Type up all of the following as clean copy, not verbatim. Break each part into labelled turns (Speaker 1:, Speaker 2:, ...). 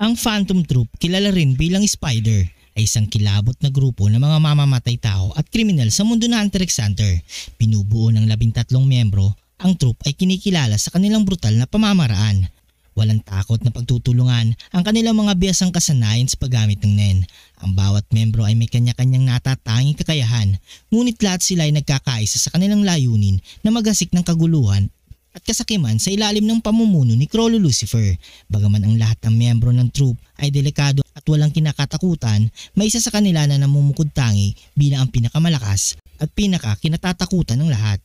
Speaker 1: Ang Phantom Troop, kilala rin bilang Spider, ay isang kilabot na grupo ng mga mamamatay tao at kriminal sa mundo ng Hunter x Hunter. Binubuo ng 13 miyembro, ang troop ay kinikilala sa kanilang brutal na pamamaraan. Walang takot na pagtutulungan ang kanilang mga biyasang kasanayan sa paggamit ng NEN. Ang bawat miyembro ay may kanya-kanyang natatanging kakayahan, ngunit lahat sila ay nagkakaisa sa kanilang layunin na maghasik ng kaguluhan at kasakiman sa ilalim ng pamumuno ni Chrollo Lucifer. Bagaman ang lahat ng miyembro ng troop ay delikado at walang kinakatakutan, may isa sa kanila na namumukod tangi bilang ang pinakamalakas at pinaka-kinatatakutan ng lahat.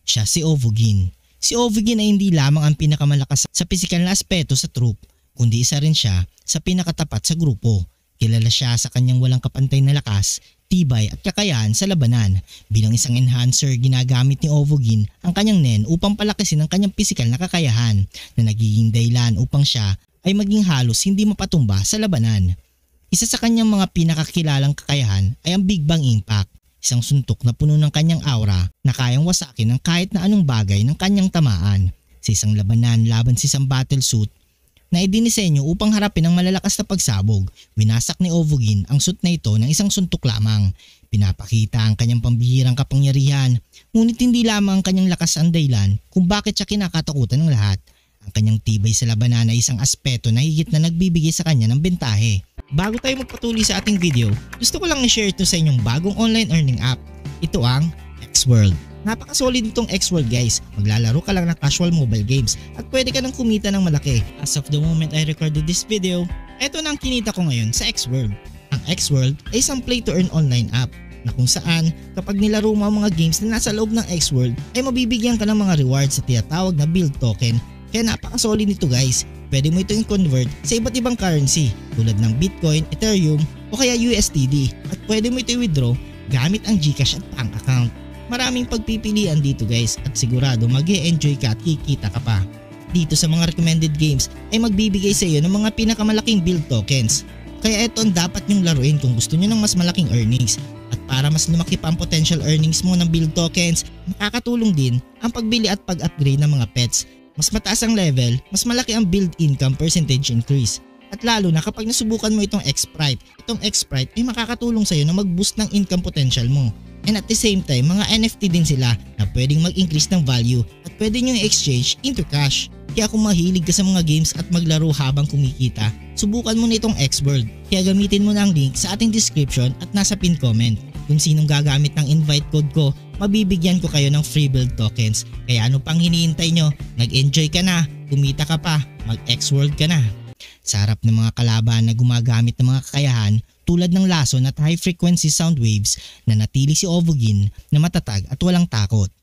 Speaker 1: Siya si Ovogin. Si Ovogin ay hindi lamang ang pinakamalakas sa pisikal na aspeto sa troop, kundi isa rin siya sa pinakatapat sa grupo. Kilala siya sa kanyang walang kapantay na lakas, tibay at kakayahan sa labanan. Bilang isang enhancer, ginagamit ni Ovogin ang kanyang NEN upang palakasin ang kanyang pisikal na kakayahan na nagiging dahilan upang siya ay maging halos hindi mapatumba sa labanan. Isa sa kanyang mga pinakakilalang kakayahan ay ang Big Bang Impact, isang suntok na puno ng kanyang aura na kayang wasakin ng kahit na anong bagay ng kanyang tamaan. Sa isang labanan laban sa isang battlesuit na idinisenyo upang harapin ang malalakas na pagsabog, winasak ni Ovogin ang suit na ito ng isang suntok lamang. Pinapakita ang kanyang pambihirang kapangyarihan, ngunit hindi lamang ang kanyang lakas ang dahilan kung bakit siya kinakatakutan ng lahat. Ang kanyang tibay sa labanan ay isang aspeto na higit na nagbibigay sa kanya ng bentahe. Bago tayo magpatuloy sa ating video, gusto ko lang i-share ito sa inyong bagong online earning app. Ito ang Xworld. Napakasolid nitong Xworld guys. Maglalaro ka lang ng casual mobile games at pwede ka nang kumita ng malaki. As of the moment I recorded this video, ito na ang kinita ko ngayon sa Xworld. Ang Xworld ay isang play to earn online app na kung saan kapag nilaro mo ang mga games na nasa loob ng Xworld ay mabibigyan ka ng mga rewards sa tinatawag na build token. Kaya napakasolid nito guys. Pwede mo itong i-convert sa iba't ibang currency tulad ng Bitcoin, Ethereum o kaya USDT at pwede mo ito i-withdraw gamit ang GCash at bank account. Maraming pagpipilian dito guys at sigurado mag-e-enjoy ka at kikita ka pa. Dito sa mga recommended games ay magbibigay sa iyo ng mga pinakamalaking build tokens. Kaya ito ang dapat nyong laruin kung gusto nyo ng mas malaking earnings. At para mas lumaki pa ang potential earnings mo ng build tokens, makakatulong din ang pagbili at pag-upgrade ng mga pets. Mas mataas ang level, mas malaki ang build income percentage increase. At lalo na kapag nasubukan mo itong X-Sprite, ay makakatulong sa iyo na mag-boost ng income potential mo. And at the same time, mga NFT din sila na pwedeng mag-increase ng value at pwede nyo i-exchange into cash. Kaya kung mahilig ka sa mga games at maglaro habang kumikita, subukan mo na itong Xworld. Kaya gamitin mo na ang link sa ating description at nasa pin comment. Kung sinong gagamit ng invite code ko, mabibigyan ko kayo ng free build tokens. Kaya ano pang hinihintay nyo? Nag-enjoy ka na, kumita ka pa, mag-Xworld ka na. Sa harap ng mga kalaban na gumagamit ng mga kakayahan tulad ng lason at high frequency sound waves, na natili si Ovogin na matatag at walang takot.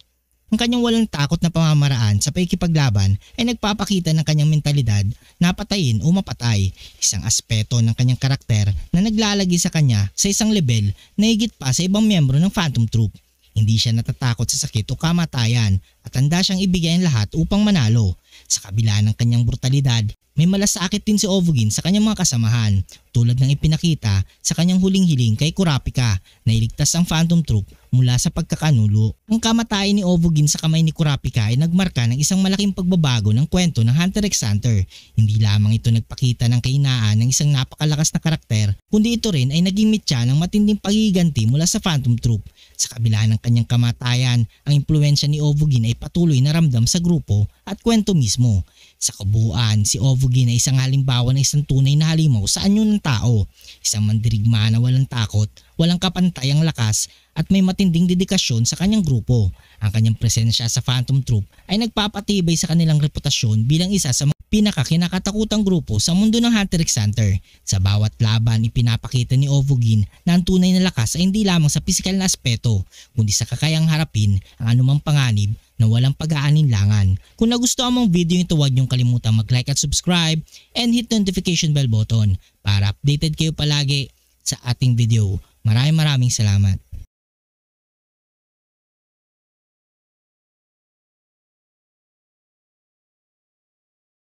Speaker 1: Ang kanyang walang takot na pamamaraan sa pakikipaglaban ay nagpapakita ng kanyang mentalidad na patayin o mapatay, isang aspeto ng kanyang karakter na naglalagay sa kanya sa isang level na higit pa sa ibang miyembro ng Phantom Troop. Hindi siya natatakot sa sakit o kamatayan at handa siyang ibigay ang lahat upang manalo. Sa kabila ng kanyang brutalidad, may malasakit din si Ovogin sa kanyang mga kasamahan tulad ng ipinakita sa kanyang huling hiling kay Kurapika na iligtas ang Phantom Troop mula sa pagkakanulo. Ang kamatayan ni Ovogin sa kamay ni Kurapika ay nagmarka ng isang malaking pagbabago ng kwento ng Hunter x Hunter. Hindi lamang ito nagpakita ng kahinaan ng isang napakalakas na karakter, kundi ito rin ay naging mitya ng matinding pagiganti mula sa Phantom Troop. Sa kabila ng kanyang kamatayan, ang impluensya ni Ovogin ay patuloy na ramdam sa grupo at kwento mismo. Sa kabuuan, si Ovogin ay isang halimbawa ng isang tunay na halimaw sa anyo ng tao. Isang mandirigma na walang takot, walang kapantayang lakas at may matinding dedikasyon sa kanyang grupo. Ang kanyang presensya sa Phantom Troop ay nagpapatibay sa kanilang reputasyon bilang isa sa mga pinakakinakatakutang grupo sa mundo ng Hunter x Hunter. Sa bawat laban, ipinapakita ni Ovogin na ang tunay na lakas ay hindi lamang sa pisikal na aspeto, kundi sa kakayang harapin ang anumang panganib na walang pag-aalinlangan. Kung nagustuhan mong video ito, huwag niyong kalimutang mag-like at subscribe and hit notification bell button para updated kayo palagi sa ating video. Maraming salamat.